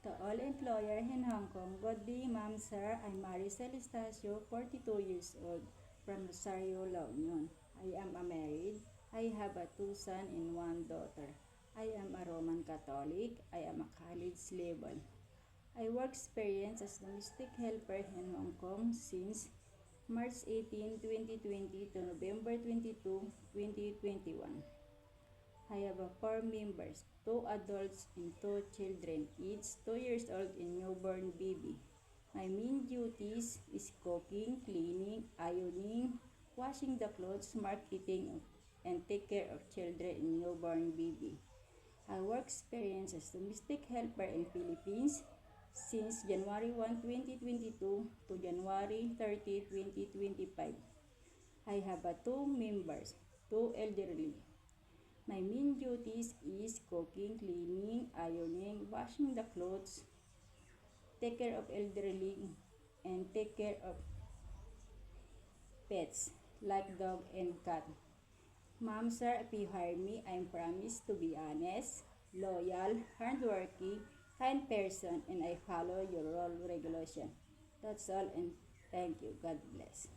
To all employer in Hong Kong, good day, ma'am, sir. I'm Maricel Estacio, 42 years old, from Rosario, La Union. I am married. I have a 2 sons and 1 daughter. I am a Roman Catholic. I am a college level. I work experience as domestic helper in Hong Kong since March 18, 2020 to November 22, 2021. I have 4 members, 2 adults and 2 children, each 2 years old and newborn baby. My main duties is cooking, cleaning, ironing, washing the clothes, marketing, and take care of children and newborn baby. I work experience as domestic helper in Philippines since January 1, 2022 to January 30, 2025. I have 2 members, 2 elderly. My main duties is cooking, cleaning, ironing, washing the clothes, take care of elderly, and take care of pets like dog and cat. Ma'am, sir, if you hire me, I promise to be honest, loyal, hardworking, kind person, and I follow your role regulation. That's all, and thank you. God bless.